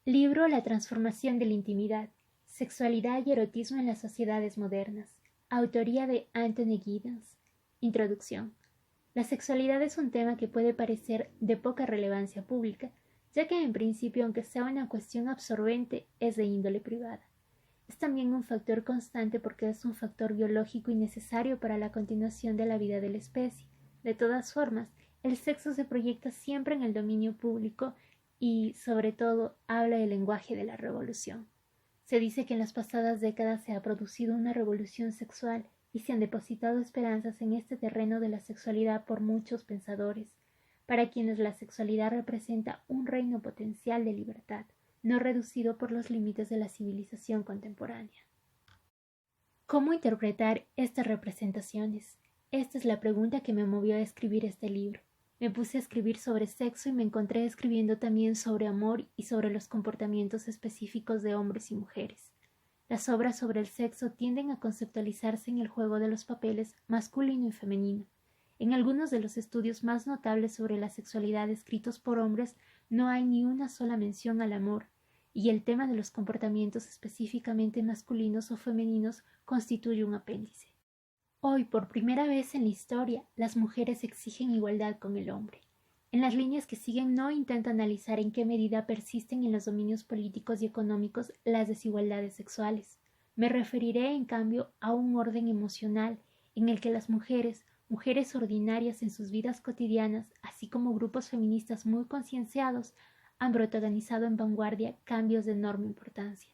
Libro La transformación de la intimidad, sexualidad y erotismo en las sociedades modernas. Autoría de Anthony Giddens. Introducción. La sexualidad es un tema que puede parecer de poca relevancia pública, ya que en principio, aunque sea una cuestión absorbente, es de índole privada. Es también un factor constante porque es un factor biológico y necesario para la continuación de la vida de la especie. De todas formas, el sexo se proyecta siempre en el dominio público y, sobre todo, habla el lenguaje de la revolución. Se dice que en las pasadas décadas se ha producido una revolución sexual y se han depositado esperanzas en este terreno de la sexualidad por muchos pensadores, para quienes la sexualidad representa un reino potencial de libertad, no reducido por los límites de la civilización contemporánea. ¿Cómo interpretar estas representaciones? Esta es la pregunta que me movió a escribir este libro. Me puse a escribir sobre sexo y me encontré escribiendo también sobre amor y sobre los comportamientos específicos de hombres y mujeres. Las obras sobre el sexo tienden a conceptualizarse en el juego de los papeles masculino y femenino. En algunos de los estudios más notables sobre la sexualidad escritos por hombres no hay ni una sola mención al amor, y el tema de los comportamientos específicamente masculinos o femeninos constituye un apéndice. Hoy, por primera vez en la historia, las mujeres exigen igualdad con el hombre. En las líneas que siguen no intento analizar en qué medida persisten en los dominios políticos y económicos las desigualdades sexuales. Me referiré, en cambio, a un orden emocional en el que las mujeres ordinarias en sus vidas cotidianas, así como grupos feministas muy concienciados, han protagonizado en vanguardia cambios de enorme importancia.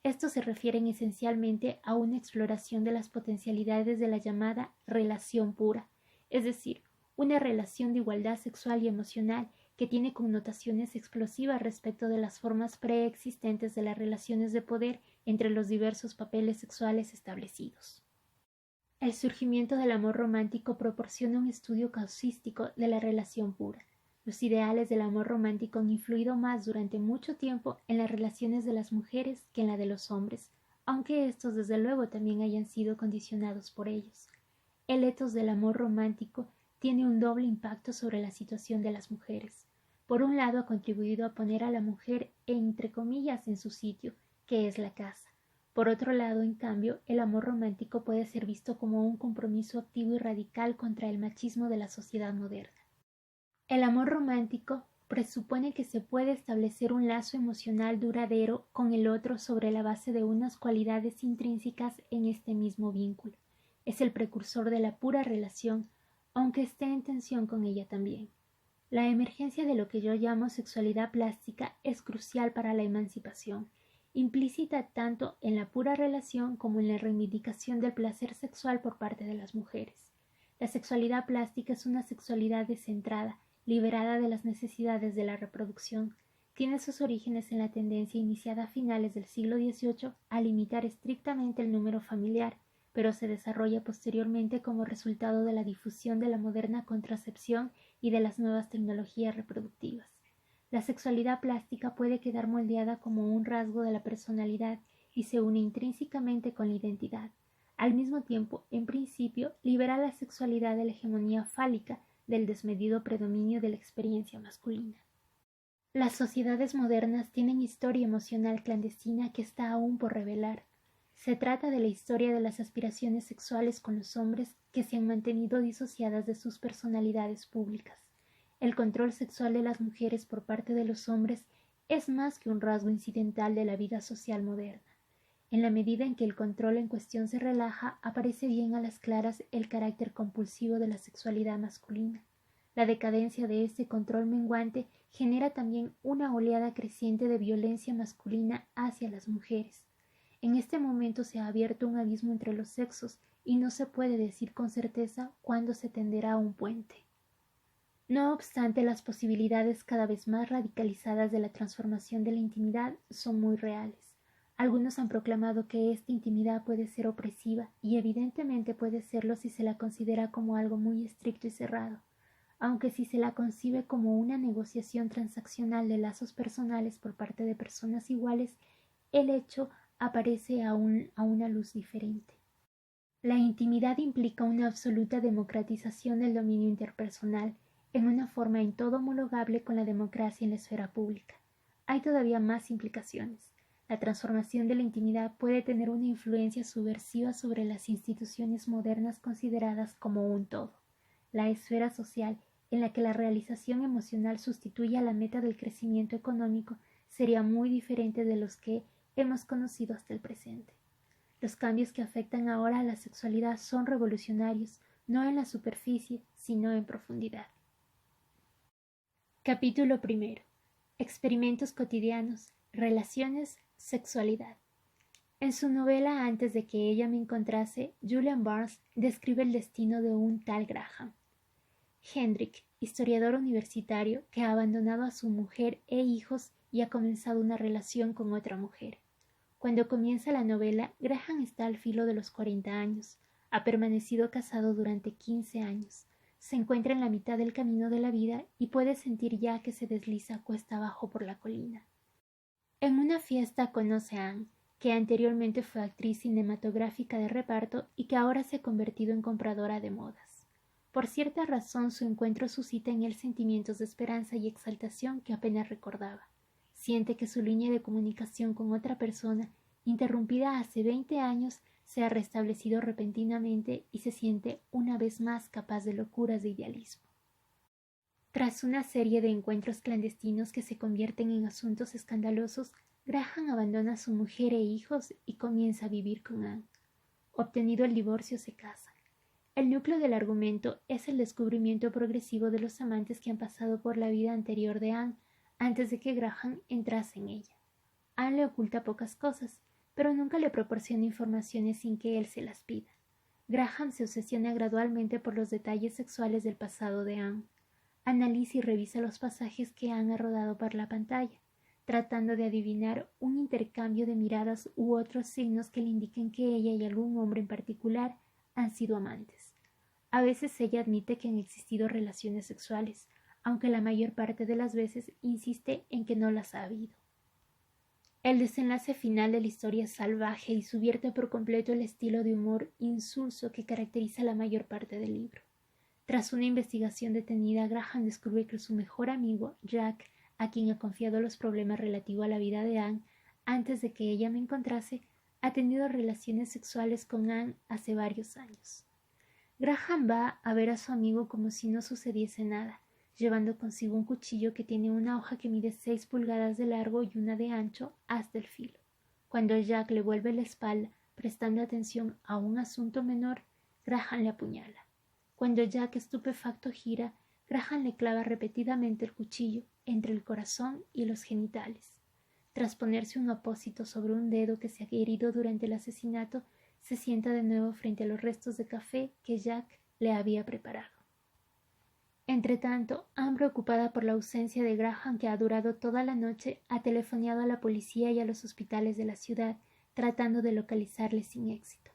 Estos se refieren esencialmente a una exploración de las potencialidades de la llamada relación pura, es decir, una relación de igualdad sexual y emocional que tiene connotaciones explosivas respecto de las formas preexistentes de las relaciones de poder entre los diversos papeles sexuales establecidos. El surgimiento del amor romántico proporciona un estudio causístico de la relación pura. Los ideales del amor romántico han influido más durante mucho tiempo en las relaciones de las mujeres que en la de los hombres, aunque estos desde luego también hayan sido condicionados por ellos. El etos del amor romántico tiene un doble impacto sobre la situación de las mujeres. Por un lado, ha contribuido a poner a la mujer entre comillas en su sitio, que es la casa. Por otro lado, en cambio, el amor romántico puede ser visto como un compromiso activo y radical contra el machismo de la sociedad moderna. El amor romántico presupone que se puede establecer un lazo emocional duradero con el otro sobre la base de unas cualidades intrínsecas en este mismo vínculo. Es el precursor de la pura relación, aunque esté en tensión con ella también. La emergencia de lo que yo llamo sexualidad plástica es crucial para la emancipación, implícita tanto en la pura relación como en la reivindicación del placer sexual por parte de las mujeres. La sexualidad plástica es una sexualidad descentrada, liberada de las necesidades de la reproducción. Tiene sus orígenes en la tendencia iniciada a finales del siglo XVIII a limitar estrictamente el número familiar, pero se desarrolla posteriormente como resultado de la difusión de la moderna contracepción y de las nuevas tecnologías reproductivas. La sexualidad plástica puede quedar moldeada como un rasgo de la personalidad y se une intrínsecamente con la identidad. Al mismo tiempo, en principio, libera la sexualidad de la hegemonía fálica, del desmedido predominio de la experiencia masculina. Las sociedades modernas tienen historia emocional clandestina que está aún por revelar. Se trata de la historia de las aspiraciones sexuales con los hombres que se han mantenido disociadas de sus personalidades públicas. El control sexual de las mujeres por parte de los hombres es más que un rasgo incidental de la vida social moderna. En la medida en que el control en cuestión se relaja, aparece bien a las claras el carácter compulsivo de la sexualidad masculina. La decadencia de este control menguante genera también una oleada creciente de violencia masculina hacia las mujeres. En este momento se ha abierto un abismo entre los sexos y no se puede decir con certeza cuándo se tenderá un puente. No obstante, las posibilidades cada vez más radicalizadas de la transformación de la intimidad son muy reales. Algunos han proclamado que esta intimidad puede ser opresiva y evidentemente puede serlo si se la considera como algo muy estricto y cerrado, aunque si se la concibe como una negociación transaccional de lazos personales por parte de personas iguales, el hecho aparece a una luz diferente. La intimidad implica una absoluta democratización del dominio interpersonal en una forma en todo homologable con la democracia en la esfera pública. hay todavía más implicaciones. La transformación de la intimidad puede tener una influencia subversiva sobre las instituciones modernas consideradas como un todo. La esfera social, en la que la realización emocional sustituye a la meta del crecimiento económico, sería muy diferente de los que hemos conocido hasta el presente. Los cambios que afectan ahora a la sexualidad son revolucionarios, no en la superficie, sino en profundidad. Capítulo 1. Experimentos cotidianos, relaciones, sexualidad. En su novela Antes de que ella me encontrase, Julian Barnes describe el destino de un tal Graham. Hendrick, historiador universitario que ha abandonado a su mujer e hijos y ha comenzado una relación con otra mujer. Cuando comienza la novela, Graham está al filo de los 40 años. Ha permanecido casado durante 15 años. Se encuentra en la mitad del camino de la vida y puede sentir ya que se desliza cuesta abajo por la colina. En una fiesta conoce a Anne, que anteriormente fue actriz cinematográfica de reparto y que ahora se ha convertido en compradora de modas. Por cierta razón, su encuentro suscita en él sentimientos de esperanza y exaltación que apenas recordaba. Siente que su línea de comunicación con otra persona, interrumpida hace 20 años, se ha restablecido repentinamente y se siente una vez más capaz de locuras de idealismo. Tras una serie de encuentros clandestinos que se convierten en asuntos escandalosos, Graham abandona a su mujer e hijos y comienza a vivir con Anne. Obtenido el divorcio, se casan. El núcleo del argumento es el descubrimiento progresivo de los amantes que han pasado por la vida anterior de Anne antes de que Graham entrase en ella. Anne le oculta pocas cosas, pero nunca le proporciona informaciones sin que él se las pida. Graham se obsesiona gradualmente por los detalles sexuales del pasado de Anne. Analiza y revisa los pasajes que Anne ha rodado por la pantalla, tratando de adivinar un intercambio de miradas u otros signos que le indiquen que ella y algún hombre en particular han sido amantes. A veces ella admite que han existido relaciones sexuales, aunque la mayor parte de las veces insiste en que no las ha habido. El desenlace final de la historia es salvaje y subvierte por completo el estilo de humor insulso que caracteriza la mayor parte del libro. Tras una investigación detenida, Graham descubre que su mejor amigo, Jack, a quien ha confiado los problemas relativos a la vida de Anne, antes de que ella me encontrase, ha tenido relaciones sexuales con Anne hace varios años. Graham va a ver a su amigo como si no sucediese nada, llevando consigo un cuchillo que tiene una hoja que mide 6 pulgadas de largo y una de ancho hasta el filo. Cuando Jack le vuelve la espalda, prestando atención a un asunto menor, Graham le apuñala. Cuando Jack, estupefacto, gira, Graham le clava repetidamente el cuchillo entre el corazón y los genitales. Tras ponerse un apósito sobre un dedo que se ha herido durante el asesinato, se sienta de nuevo frente a los restos de café que Jack le había preparado. Entretanto, Anne, preocupada por la ausencia de Graham, que ha durado toda la noche, ha telefoneado a la policía y a los hospitales de la ciudad, tratando de localizarle sin éxito.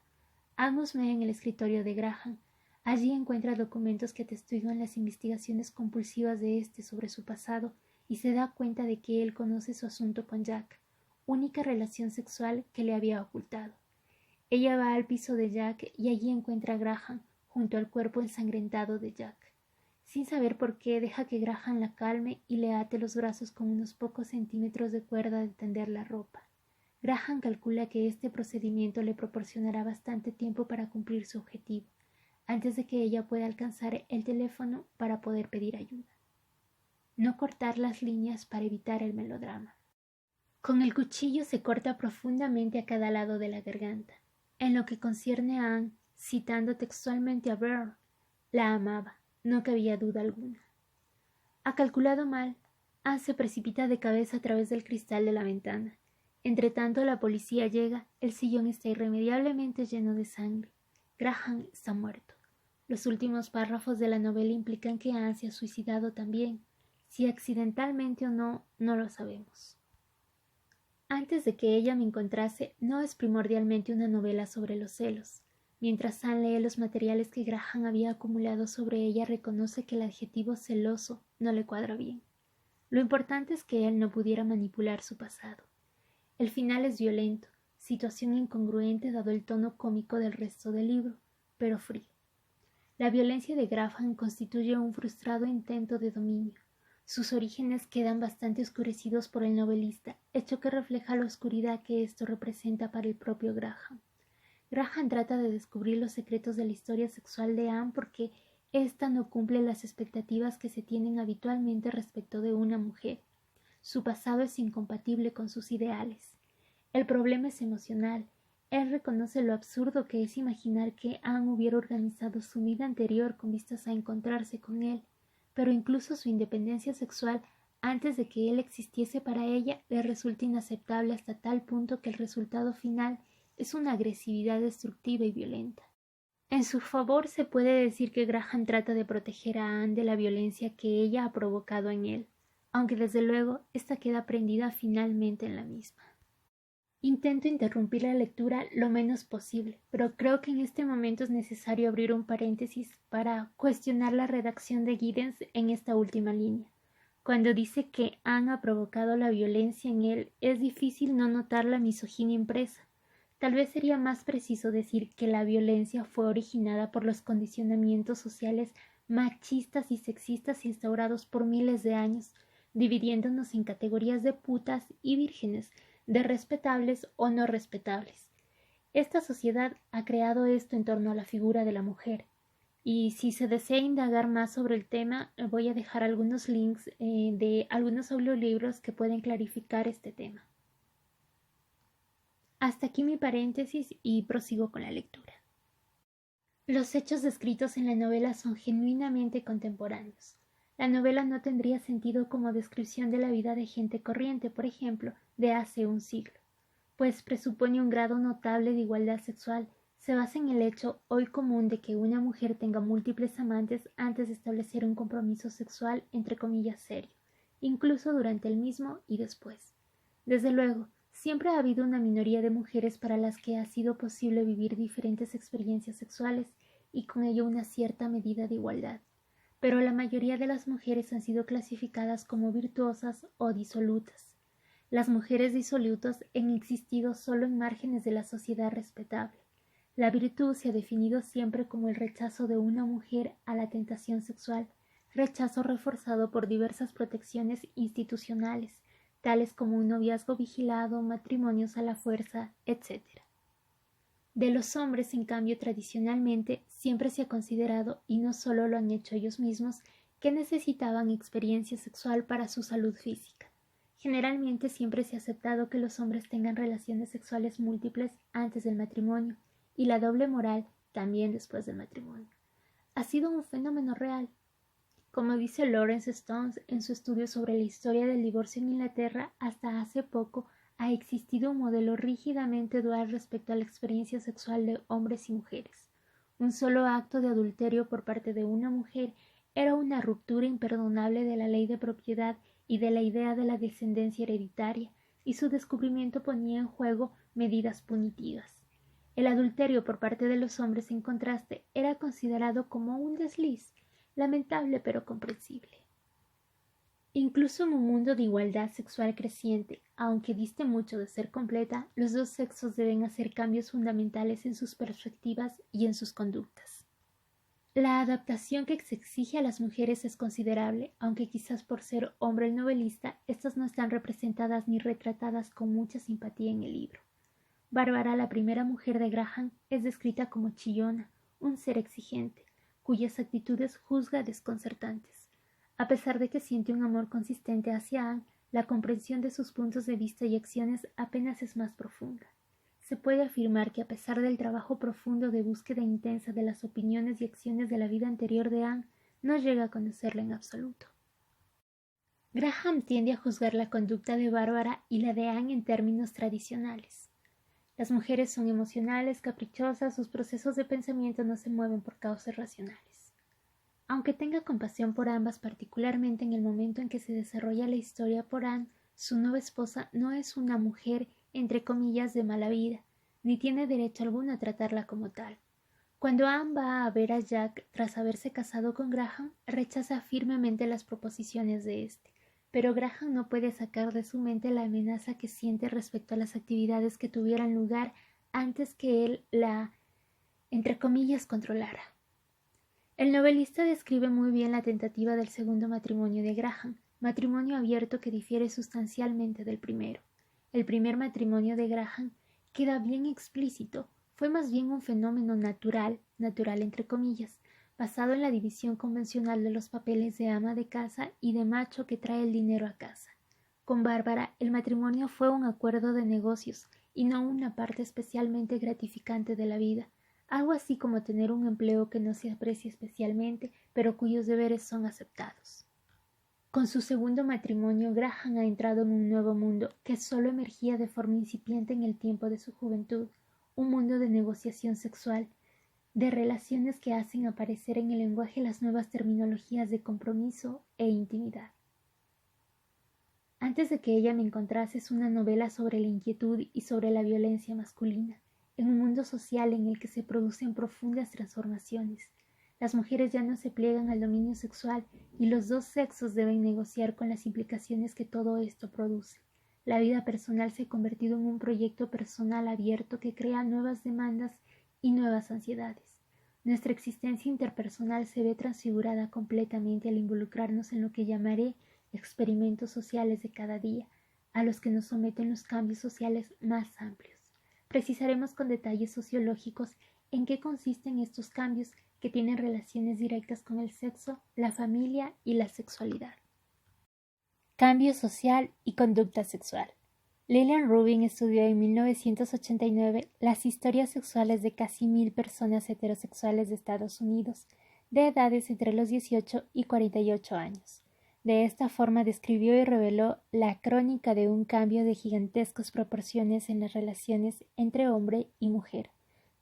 Anne husmea en el escritorio de Graham. Allí encuentra documentos que atestiguan las investigaciones compulsivas de éste sobre su pasado y se da cuenta de que él conoce su asunto con Jack, única relación sexual que le había ocultado. Ella va al piso de Jack y allí encuentra a Graham junto al cuerpo ensangrentado de Jack. Sin saber por qué, deja que Graham la calme y le ate los brazos con unos pocos centímetros de cuerda de tender la ropa. Graham calcula que este procedimiento le proporcionará bastante tiempo para cumplir su objetivo, antes de que ella pueda alcanzar el teléfono para poder pedir ayuda. No cortar las líneas para evitar el melodrama. Con el cuchillo se corta profundamente a cada lado de la garganta. En lo que concierne a Anne, citando textualmente a Byrne, la amaba, no cabía duda alguna. Ha calculado mal. Anne se precipita de cabeza a través del cristal de la ventana. Entretanto la policía llega, el sillón está irremediablemente lleno de sangre. Graham está muerto. Los últimos párrafos de la novela implican que Anne se ha suicidado también. Si accidentalmente o no, no lo sabemos. Antes de que ella me encontrase, no es primordialmente una novela sobre los celos. Mientras Anne lee los materiales que Graham había acumulado sobre ella, reconoce que el adjetivo celoso no le cuadra bien. Lo importante es que él no pudiera manipular su pasado. El final es violento, situación incongruente dado el tono cómico del resto del libro, pero frío. La violencia de Graham constituye un frustrado intento de dominio. Sus orígenes quedan bastante oscurecidos por el novelista, hecho que refleja la oscuridad que esto representa para el propio Graham. Graham trata de descubrir los secretos de la historia sexual de Anne porque ésta no cumple las expectativas que se tienen habitualmente respecto de una mujer. Su pasado es incompatible con sus ideales. El problema es emocional. Él reconoce lo absurdo que es imaginar que Anne hubiera organizado su vida anterior con vistas a encontrarse con él, pero incluso su independencia sexual antes de que él existiese para ella le resulta inaceptable hasta tal punto que el resultado final es una agresividad destructiva y violenta. En su favor se puede decir que Graham trata de proteger a Anne de la violencia que ella ha provocado en él, aunque desde luego ésta queda prendida finalmente en la misma. Intento interrumpir la lectura lo menos posible, pero creo que en este momento es necesario abrir un paréntesis para cuestionar la redacción de Giddens en esta última línea. Cuando dice que Anne ha provocado la violencia en él, es difícil no notar la misoginia impresa. Tal vez sería más preciso decir que la violencia fue originada por los condicionamientos sociales machistas y sexistas instaurados por miles de años, dividiéndonos en categorías de putas y vírgenes, de respetables o no respetables. Esta sociedad ha creado esto en torno a la figura de la mujer. Y si se desea indagar más sobre el tema, voy a dejar algunos links de algunos audiolibros que pueden clarificar este tema. Hasta aquí mi paréntesis y prosigo con la lectura. Los hechos descritos en la novela son genuinamente contemporáneos. La novela no tendría sentido como descripción de la vida de gente corriente, por ejemplo, de hace un siglo, pues presupone un grado notable de igualdad sexual. Se basa en el hecho hoy común de que una mujer tenga múltiples amantes antes de establecer un compromiso sexual entre comillas serio, incluso durante el mismo y después. Desde luego, siempre ha habido una minoría de mujeres para las que ha sido posible vivir diferentes experiencias sexuales y con ello una cierta medida de igualdad, pero la mayoría de las mujeres han sido clasificadas como virtuosas o disolutas. Las mujeres disolutas han existido solo en márgenes de la sociedad respetable. La virtud se ha definido siempre como el rechazo de una mujer a la tentación sexual, rechazo reforzado por diversas protecciones institucionales, tales como un noviazgo vigilado, matrimonios a la fuerza, etc. De los hombres, en cambio, tradicionalmente siempre se ha considerado, y no solo lo han hecho ellos mismos, que necesitaban experiencia sexual para su salud física. Generalmente siempre se ha aceptado que los hombres tengan relaciones sexuales múltiples antes del matrimonio, y la doble moral también después del matrimonio. Ha sido un fenómeno real. Como dice Lawrence Stones en su estudio sobre la historia del divorcio en Inglaterra, hasta hace poco ha existido un modelo rígidamente dual respecto a la experiencia sexual de hombres y mujeres. Un solo acto de adulterio por parte de una mujer era una ruptura imperdonable de la ley de propiedad y de la idea de la descendencia hereditaria, y su descubrimiento ponía en juego medidas punitivas. El adulterio por parte de los hombres, en contraste, era considerado como un desliz, lamentable pero comprensible. Incluso en un mundo de igualdad sexual creciente, aunque diste mucho de ser completa, los dos sexos deben hacer cambios fundamentales en sus perspectivas y en sus conductas. La adaptación que se exige a las mujeres es considerable, aunque quizás por ser hombre el novelista, estas no están representadas ni retratadas con mucha simpatía en el libro. Bárbara, la primera mujer de Graham, es descrita como chillona, un ser exigente, cuyas actitudes juzga desconcertantes. A pesar de que siente un amor consistente hacia Anne, la comprensión de sus puntos de vista y acciones apenas es más profunda. Se puede afirmar que a pesar del trabajo profundo de búsqueda intensa de las opiniones y acciones de la vida anterior de Anne, no llega a conocerla en absoluto. Graham tiende a juzgar la conducta de Bárbara y la de Anne en términos tradicionales. Las mujeres son emocionales, caprichosas, sus procesos de pensamiento no se mueven por causas racionales. Aunque tenga compasión por ambas, particularmente en el momento en que se desarrolla la historia por Anne, su nueva esposa no es una mujer, entre comillas, de mala vida, ni tiene derecho alguno a tratarla como tal. Cuando Anne va a ver a Jack tras haberse casado con Graham, rechaza firmemente las proposiciones de este, pero Graham no puede sacar de su mente la amenaza que siente respecto a las actividades que tuvieran lugar antes que él la, entre comillas, controlara. El novelista describe muy bien la tentativa del segundo matrimonio de Graham, matrimonio abierto que difiere sustancialmente del primero. El primer matrimonio de Graham queda bien explícito, fue más bien un fenómeno natural entre comillas, basado en la división convencional de los papeles de ama de casa y de macho que trae el dinero a casa. Con Bárbara, el matrimonio fue un acuerdo de negocios y no una parte especialmente gratificante de la vida, algo así como tener un empleo que no se aprecia especialmente, pero cuyos deberes son aceptados. Con su segundo matrimonio, Graham ha entrado en un nuevo mundo que solo emergía de forma incipiente en el tiempo de su juventud, un mundo de negociación sexual, de relaciones que hacen aparecer en el lenguaje las nuevas terminologías de compromiso e intimidad. Antes de que ella me encontrase es una novela sobre la inquietud y sobre la violencia masculina, en un mundo social en el que se producen profundas transformaciones. Las mujeres ya no se pliegan al dominio sexual y los dos sexos deben negociar con las implicaciones que todo esto produce. La vida personal se ha convertido en un proyecto personal abierto que crea nuevas demandas y nuevas ansiedades. Nuestra existencia interpersonal se ve transfigurada completamente al involucrarnos en lo que llamaré experimentos sociales de cada día, a los que nos someten los cambios sociales más amplios. Precisaremos con detalles sociológicos en qué consisten estos cambios que tienen relaciones directas con el sexo, la familia y la sexualidad. Cambio social y conducta sexual. Lillian Rubin estudió en 1989 las historias sexuales de casi 1,000 personas heterosexuales de Estados Unidos, de edades entre los 18 y 48 años. De esta forma describió y reveló la crónica de un cambio de gigantescas proporciones en las relaciones entre hombre y mujer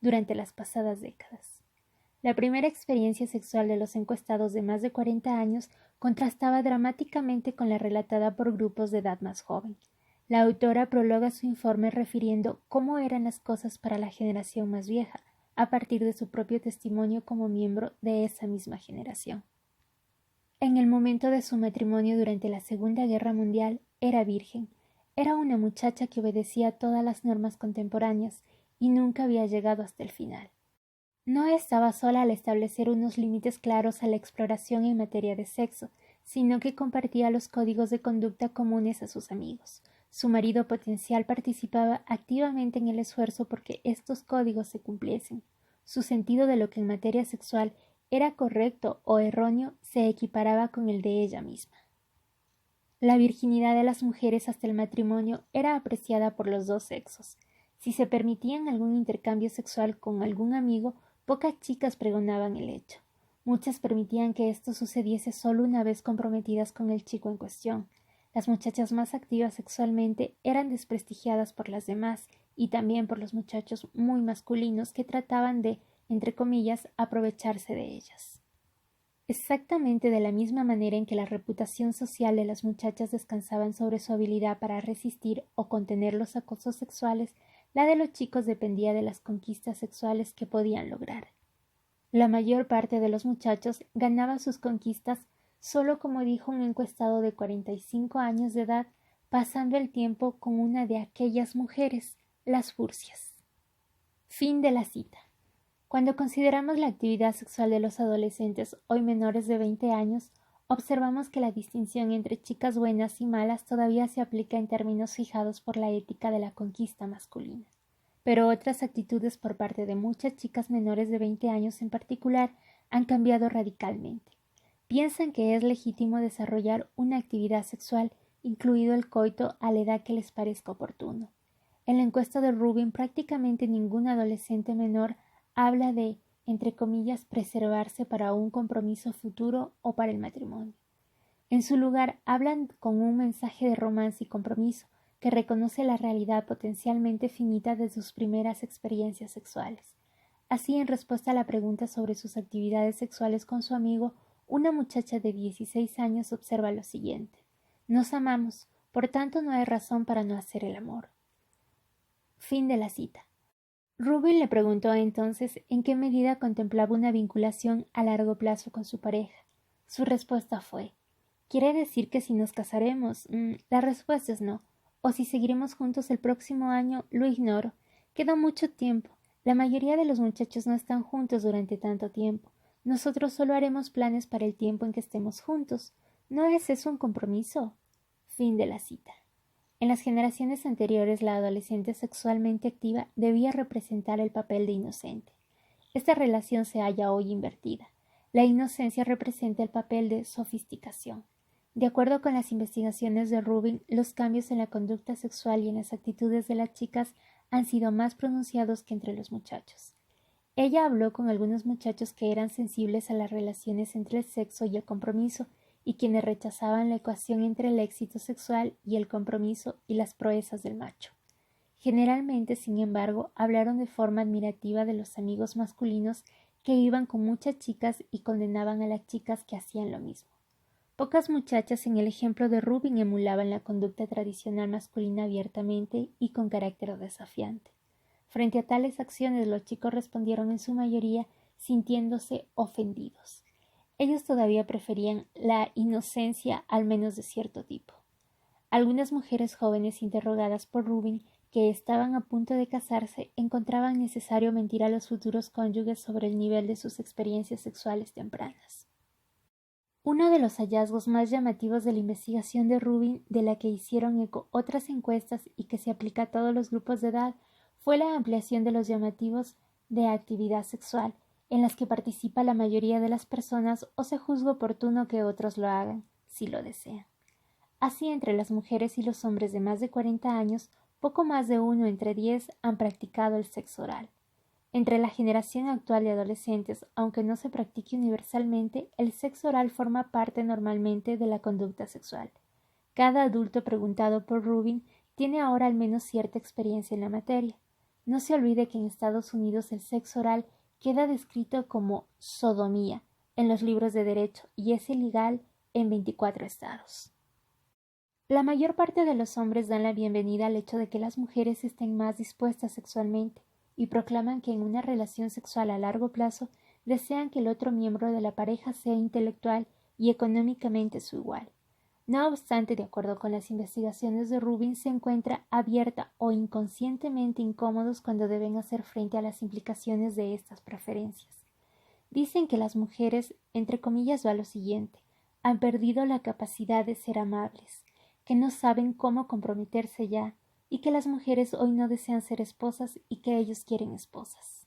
durante las pasadas décadas. La primera experiencia sexual de los encuestados de más de 40 años contrastaba dramáticamente con la relatada por grupos de edad más joven. La autora prologa su informe refiriendo cómo eran las cosas para la generación más vieja, a partir de su propio testimonio como miembro de esa misma generación. En el momento de su matrimonio durante la Segunda Guerra Mundial, era virgen. Era una muchacha que obedecía todas las normas contemporáneas y nunca había llegado hasta el final. No estaba sola al establecer unos límites claros a la exploración en materia de sexo, sino que compartía los códigos de conducta comunes a sus amigos. Su marido potencial participaba activamente en el esfuerzo porque estos códigos se cumpliesen. Su sentido de lo que en materia sexual era correcto o erróneo se equiparaba con el de ella misma. La virginidad de las mujeres hasta el matrimonio era apreciada por los dos sexos. Si se permitían algún intercambio sexual con algún amigo, pocas chicas pregonaban el hecho. Muchas permitían que esto sucediese solo una vez comprometidas con el chico en cuestión. Las muchachas más activas sexualmente eran desprestigiadas por las demás y también por los muchachos muy masculinos que trataban de, entre comillas, aprovecharse de ellas. Exactamente de la misma manera en que la reputación social de las muchachas descansaba sobre su habilidad para resistir o contener los acosos sexuales, la de los chicos dependía de las conquistas sexuales que podían lograr. La mayor parte de los muchachos ganaba sus conquistas solo, como dijo un encuestado de 45 años de edad, pasando el tiempo con una de aquellas mujeres, las furcias. Fin de la cita. Cuando consideramos la actividad sexual de los adolescentes, hoy menores de 20 años, observamos que la distinción entre chicas buenas y malas todavía se aplica en términos fijados por la ética de la conquista masculina. Pero otras actitudes por parte de muchas chicas menores de 20 años en particular han cambiado radicalmente. Piensan que es legítimo desarrollar una actividad sexual, incluido el coito, a la edad que les parezca oportuno. En la encuesta de Rubin, prácticamente ningún adolescente menor habla de, entre comillas, preservarse para un compromiso futuro o para el matrimonio. En su lugar, hablan con un mensaje de romance y compromiso que reconoce la realidad potencialmente finita de sus primeras experiencias sexuales. Así, en respuesta a la pregunta sobre sus actividades sexuales con su amigo, una muchacha de 16 años observa lo siguiente: nos amamos, por tanto no hay razón para no hacer el amor. Fin de la cita. Rubin le preguntó entonces en qué medida contemplaba una vinculación a largo plazo con su pareja. Su respuesta fue: ¿quiere decir que si nos casaremos? La respuesta es no. O si seguiremos juntos el próximo año, lo ignoro. Queda mucho tiempo. La mayoría de los muchachos no están juntos durante tanto tiempo. Nosotros solo haremos planes para el tiempo en que estemos juntos. ¿No es eso un compromiso? Fin de la cita. En las generaciones anteriores, la adolescente sexualmente activa debía representar el papel de inocente. Esta relación se halla hoy invertida. La inocencia representa el papel de sofisticación. De acuerdo con las investigaciones de Rubin, los cambios en la conducta sexual y en las actitudes de las chicas han sido más pronunciados que entre los muchachos. Ella habló con algunos muchachos que eran sensibles a las relaciones entre el sexo y el compromiso, y quienes rechazaban la ecuación entre el éxito sexual y el compromiso y las proezas del macho. Generalmente, sin embargo, hablaron de forma admirativa de los amigos masculinos que iban con muchas chicas y condenaban a las chicas que hacían lo mismo. Pocas muchachas en el ejemplo de Rubin emulaban la conducta tradicional masculina abiertamente y con carácter desafiante. Frente a tales acciones, los chicos respondieron en su mayoría sintiéndose ofendidos. Ellos todavía preferían la inocencia, al menos de cierto tipo. Algunas mujeres jóvenes interrogadas por Rubin, que estaban a punto de casarse, encontraban necesario mentir a los futuros cónyuges sobre el nivel de sus experiencias sexuales tempranas. Uno de los hallazgos más llamativos de la investigación de Rubin, de la que hicieron eco otras encuestas y que se aplica a todos los grupos de edad, fue la ampliación de los llamativos de actividad sexual, en las que participa la mayoría de las personas o se juzga oportuno que otros lo hagan, si lo desean. Así, entre las mujeres y los hombres de más de 40 años, poco más de 1 entre 10 han practicado el sexo oral. Entre la generación actual de adolescentes, aunque no se practique universalmente, el sexo oral forma parte normalmente de la conducta sexual. Cada adulto preguntado por Rubin tiene ahora al menos cierta experiencia en la materia. No se olvide que en Estados Unidos el sexo oral queda descrito como sodomía en los libros de derecho y es ilegal en 24 estados. La mayor parte de los hombres dan la bienvenida al hecho de que las mujeres estén más dispuestas sexualmente y proclaman que en una relación sexual a largo plazo desean que el otro miembro de la pareja sea intelectual y económicamente su igual. No obstante, de acuerdo con las investigaciones de Rubin, se encuentra abierta o inconscientemente incómodos cuando deben hacer frente a las implicaciones de estas preferencias. Dicen que las mujeres, entre comillas, va lo siguiente, han perdido la capacidad de ser amables, que no saben cómo comprometerse ya, y que las mujeres hoy no desean ser esposas y que ellos quieren esposas.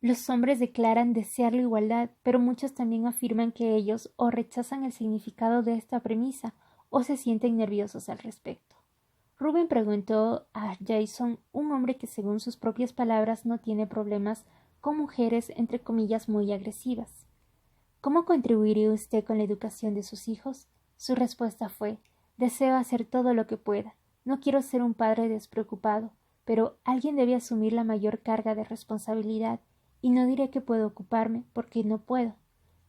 Los hombres declaran desear la igualdad, pero muchos también afirman que ellos o rechazan el significado de esta premisa o se sienten nerviosos al respecto. Rubin preguntó a Jason, un hombre que según sus propias palabras no tiene problemas con mujeres entre comillas muy agresivas. ¿Cómo contribuiría usted con la educación de sus hijos? Su respuesta fue: deseo hacer todo lo que pueda. No quiero ser un padre despreocupado, pero alguien debe asumir la mayor carga de responsabilidad, y no diré que puedo ocuparme, porque no puedo.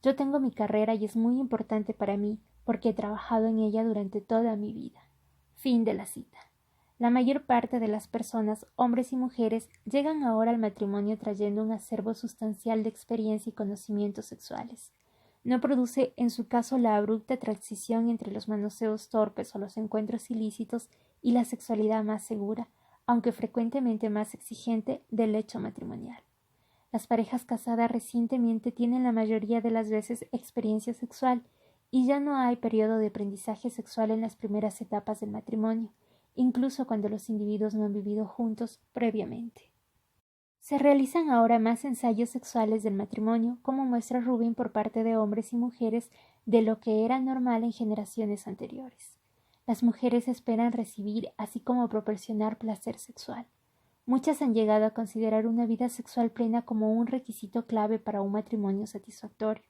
Yo tengo mi carrera y es muy importante para mí, porque he trabajado en ella durante toda mi vida. Fin de la cita. La mayor parte de las personas, hombres y mujeres, llegan ahora al matrimonio trayendo un acervo sustancial de experiencia y conocimientos sexuales. No produce en su caso la abrupta transición entre los manoseos torpes o los encuentros ilícitos y la sexualidad más segura, aunque frecuentemente más exigente, del lecho matrimonial. Las parejas casadas recientemente tienen la mayoría de las veces experiencia sexual y ya no hay periodo de aprendizaje sexual en las primeras etapas del matrimonio, incluso cuando los individuos no han vivido juntos previamente. Se realizan ahora más ensayos sexuales del matrimonio, como muestra Rubin, por parte de hombres y mujeres, de lo que era normal en generaciones anteriores. Las mujeres esperan recibir, así como proporcionar placer sexual. Muchas han llegado a considerar una vida sexual plena como un requisito clave para un matrimonio satisfactorio.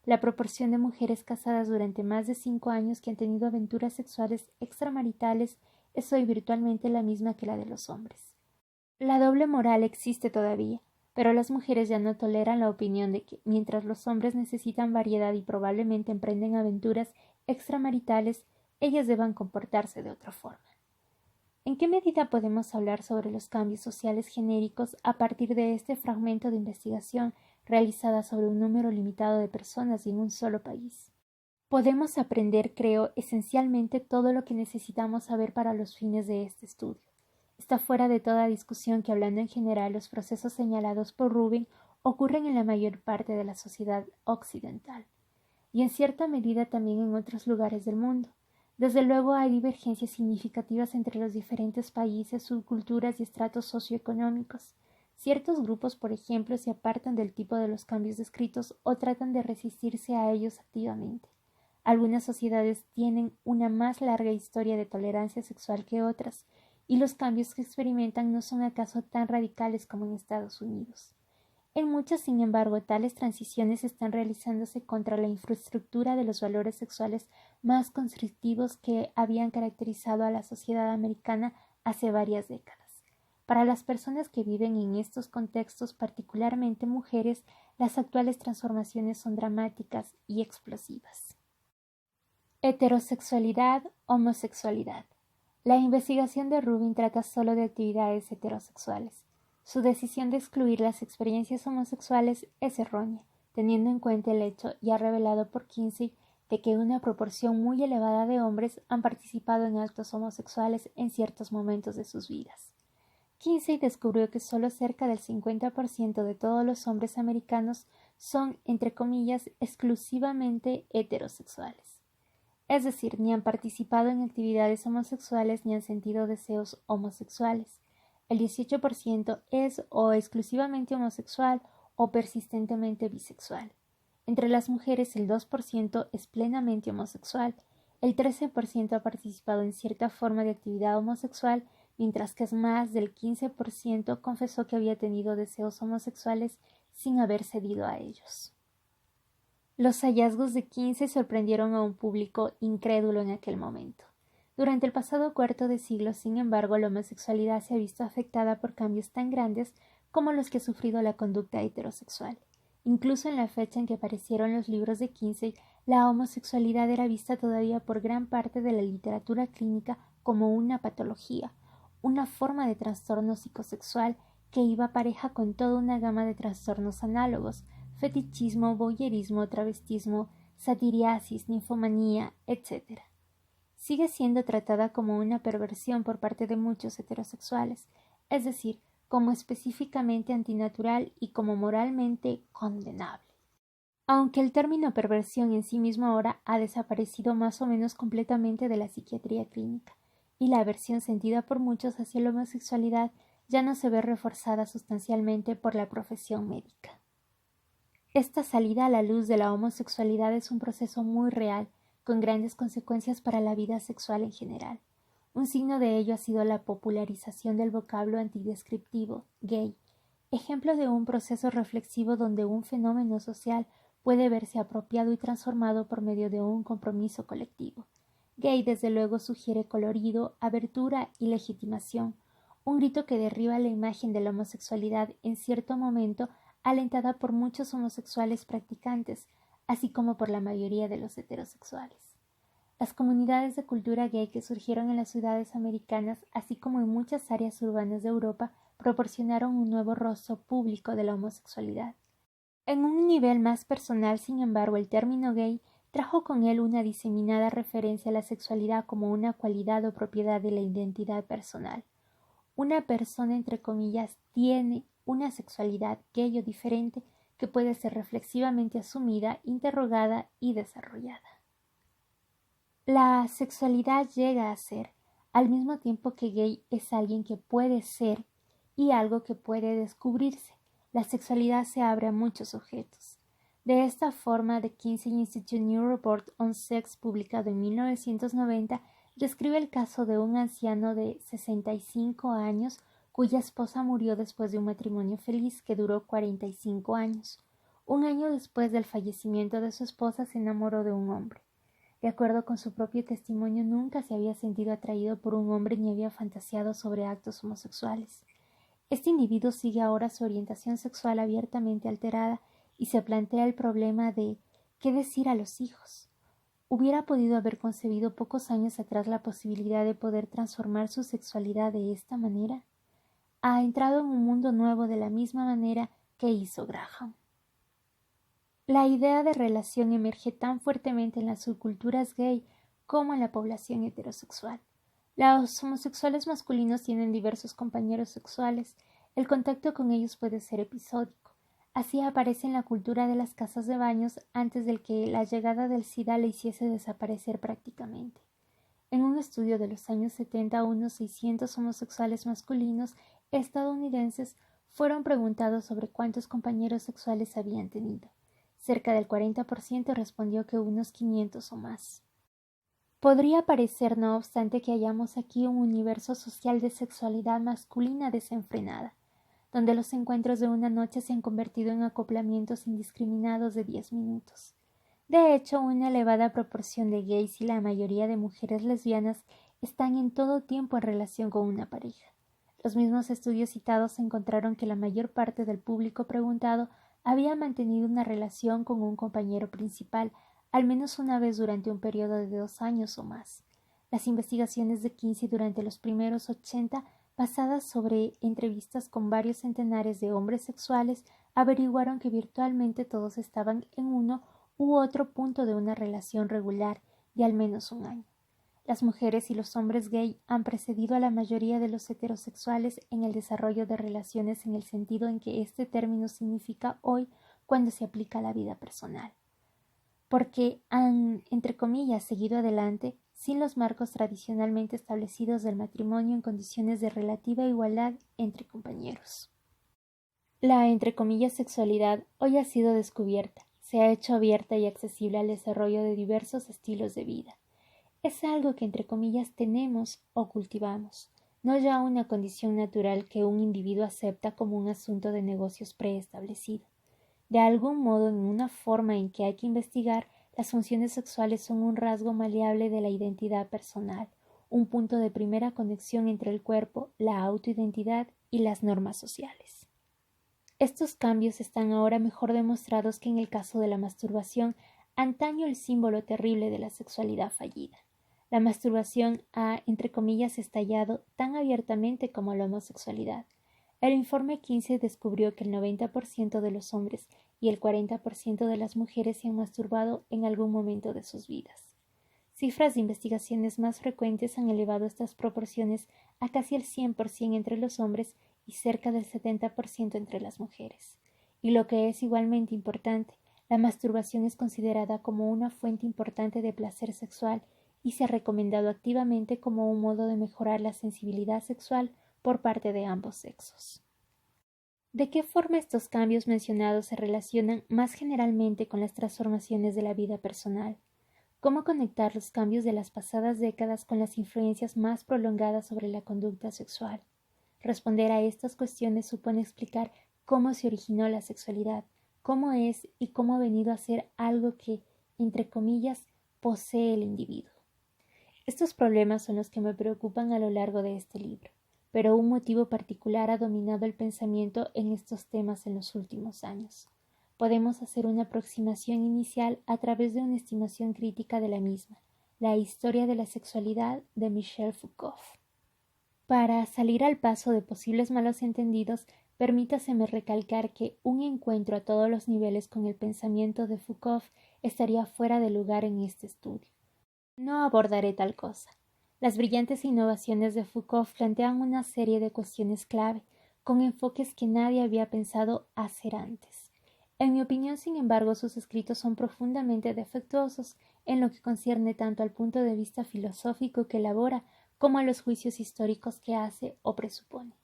La proporción de mujeres casadas durante más de 5 años que han tenido aventuras sexuales extramaritales es hoy virtualmente la misma que la de los hombres. La doble moral existe todavía, pero las mujeres ya no toleran la opinión de que, mientras los hombres necesitan variedad y probablemente emprenden aventuras extramaritales, ellas deban comportarse de otra forma. ¿En qué medida podemos hablar sobre los cambios sociales genéricos a partir de este fragmento de investigación realizada sobre un número limitado de personas y en un solo país? Podemos aprender, creo, esencialmente todo lo que necesitamos saber para los fines de este estudio. Está fuera de toda discusión que, hablando en general, los procesos señalados por Rubin ocurren en la mayor parte de la sociedad occidental. y en cierta medida también en otros lugares del mundo. Desde luego hay divergencias significativas entre los diferentes países, subculturas y estratos socioeconómicos. Ciertos grupos, por ejemplo, se apartan del tipo de los cambios descritos o tratan de resistirse a ellos activamente. Algunas sociedades tienen una más larga historia de tolerancia sexual que otras, y los cambios que experimentan no son acaso tan radicales como en Estados Unidos. En muchas, sin embargo, tales transiciones están realizándose contra la infraestructura de los valores sexuales más constrictivos que habían caracterizado a la sociedad americana hace varias décadas. Para las personas que viven en estos contextos, particularmente mujeres, las actuales transformaciones son dramáticas y explosivas. Heterosexualidad, homosexualidad. La investigación de Rubin trata solo de actividades heterosexuales. Su decisión de excluir las experiencias homosexuales es errónea, teniendo en cuenta el hecho ya revelado por Kinsey de que una proporción muy elevada de hombres han participado en actos homosexuales en ciertos momentos de sus vidas. Kinsey descubrió que solo cerca del 50% de todos los hombres americanos son, entre comillas, exclusivamente heterosexuales. Es decir, ni han participado en actividades homosexuales ni han sentido deseos homosexuales. El 18% es o exclusivamente homosexual o persistentemente bisexual. Entre las mujeres el 2% es plenamente homosexual, el 13% ha participado en cierta forma de actividad homosexual, mientras que más del 15% confesó que había tenido deseos homosexuales sin haber cedido a ellos. Los hallazgos de Kinsey sorprendieron a un público incrédulo en aquel momento. Durante el pasado cuarto de siglo, sin embargo, la homosexualidad se ha visto afectada por cambios tan grandes como los que ha sufrido la conducta heterosexual. Incluso en la fecha en que aparecieron los libros de Kinsey, la homosexualidad era vista todavía por gran parte de la literatura clínica como una patología, una forma de trastorno psicosexual que iba pareja con toda una gama de trastornos análogos, fetichismo, voyeurismo, travestismo, satiriasis, ninfomanía, etc. Sigue siendo tratada como una perversión por parte de muchos heterosexuales, es decir, como específicamente antinatural y como moralmente condenable. Aunque el término perversión en sí mismo ahora ha desaparecido más o menos completamente de la psiquiatría clínica, y la aversión sentida por muchos hacia la homosexualidad ya no se ve reforzada sustancialmente por la profesión médica. Esta salida a la luz de la homosexualidad es un proceso muy real, con grandes consecuencias para la vida sexual en general. Un signo de ello ha sido la popularización del vocablo antidescriptivo, gay, ejemplo de un proceso reflexivo donde un fenómeno social puede verse apropiado y transformado por medio de un compromiso colectivo. Gay desde luego sugiere colorido, abertura y legitimación, un grito que derriba la imagen de la homosexualidad en cierto momento alentada por muchos homosexuales practicantes, así como por la mayoría de los heterosexuales. Las comunidades de cultura gay que surgieron en las ciudades americanas, así como en muchas áreas urbanas de Europa, proporcionaron un nuevo rostro público de la homosexualidad. En un nivel más personal, sin embargo, el término gay trajo con él una diseminada referencia a la sexualidad como una cualidad o propiedad de la identidad personal. Una persona, entre comillas, tiene una sexualidad gay o diferente que puede ser reflexivamente asumida, interrogada y desarrollada. La sexualidad llega a ser, al mismo tiempo que gay es alguien que puede ser y algo que puede descubrirse. La sexualidad se abre a muchos objetos. De esta forma, The Kinsey Institute New Report on Sex, publicado en 1990, describe el caso de un anciano de 65 años cuya esposa murió después de un matrimonio feliz que duró 45 años. Un año después del fallecimiento de su esposa se enamoró de un hombre. De acuerdo con su propio testimonio, nunca se había sentido atraído por un hombre ni había fantaseado sobre actos homosexuales. Este individuo sigue ahora su orientación sexual abiertamente alterada y se plantea el problema de ¿qué decir a los hijos? ¿Hubiera podido haber concebido pocos años atrás la posibilidad de poder transformar su sexualidad de esta manera? Ha entrado en un mundo nuevo de la misma manera que hizo Graham. La idea de relación emerge tan fuertemente en las subculturas gay como en la población heterosexual. Los homosexuales masculinos tienen diversos compañeros sexuales. El contacto con ellos puede ser episódico. Así aparece en la cultura de las casas de baños antes de que la llegada del SIDA la hiciese desaparecer prácticamente. En un estudio de los años 70, unos 600 homosexuales masculinos estadounidenses fueron preguntados sobre cuántos compañeros sexuales habían tenido. Cerca del 40% respondió que unos 500 o más. Podría parecer, no obstante, que hallamos aquí un universo social de sexualidad masculina desenfrenada, donde los encuentros de una noche se han convertido en acoplamientos indiscriminados de 10 minutos. De hecho, una elevada proporción de gays y la mayoría de mujeres lesbianas están en todo tiempo en relación con una pareja. Los mismos estudios citados encontraron que la mayor parte del público preguntado había mantenido una relación con un compañero principal al menos una vez durante un periodo de 2 años o más. Las investigaciones de Kinsey durante los primeros 80, basadas sobre entrevistas con varios centenares de hombres sexuales, averiguaron que virtualmente todos estaban en uno u otro punto de una relación regular de al menos un año. Las mujeres y los hombres gay han precedido a la mayoría de los heterosexuales en el desarrollo de relaciones en el sentido en que este término significa hoy cuando se aplica a la vida personal, porque han, entre comillas, seguido adelante sin los marcos tradicionalmente establecidos del matrimonio en condiciones de relativa igualdad entre compañeros. La, entre comillas, sexualidad hoy ha sido descubierta, se ha hecho abierta y accesible al desarrollo de diversos estilos de vida. Es algo que, entre comillas, tenemos o cultivamos, no ya una condición natural que un individuo acepta como un asunto de negocios preestablecido. De algún modo, en una forma en que hay que investigar, las funciones sexuales son un rasgo maleable de la identidad personal, un punto de primera conexión entre el cuerpo, la autoidentidad y las normas sociales. Estos cambios están ahora mejor demostrados que en el caso de la masturbación, antaño el símbolo terrible de la sexualidad fallida. La masturbación ha, entre comillas, estallado tan abiertamente como la homosexualidad. El informe Kinsey descubrió que el 90% de los hombres y el 40% de las mujeres se han masturbado en algún momento de sus vidas. Cifras de investigaciones más frecuentes han elevado estas proporciones a casi el 100% entre los hombres y cerca del 70% entre las mujeres. Y lo que es igualmente importante, la masturbación es considerada como una fuente importante de placer sexual y se ha recomendado activamente como un modo de mejorar la sensibilidad sexual por parte de ambos sexos. ¿De qué forma estos cambios mencionados se relacionan más generalmente con las transformaciones de la vida personal? ¿Cómo conectar los cambios de las pasadas décadas con las influencias más prolongadas sobre la conducta sexual? Responder a estas cuestiones supone explicar cómo se originó la sexualidad, cómo es y cómo ha venido a ser algo que, entre comillas, posee el individuo. Estos problemas son los que me preocupan a lo largo de este libro, pero un motivo particular ha dominado el pensamiento en estos temas en los últimos años. Podemos hacer una aproximación inicial a través de una estimación crítica de la misma, la historia de la sexualidad de Michel Foucault. Para salir al paso de posibles malos entendidos, permítaseme recalcar que un encuentro a todos los niveles con el pensamiento de Foucault estaría fuera de lugar en este estudio. No abordaré tal cosa. Las brillantes innovaciones de Foucault plantean una serie de cuestiones clave, con enfoques que nadie había pensado hacer antes. En mi opinión, sin embargo, sus escritos son profundamente defectuosos en lo que concierne tanto al punto de vista filosófico que elabora como a los juicios históricos que hace o presupone.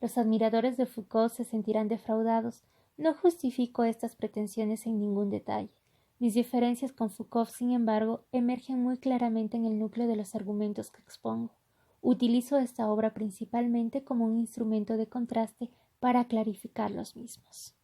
Los admiradores de Foucault se sentirán defraudados. No justifico estas pretensiones en ningún detalle. Mis diferencias con Foucault, sin embargo, emergen muy claramente en el núcleo de los argumentos que expongo. Utilizo esta obra principalmente como un instrumento de contraste para clarificar los mismos.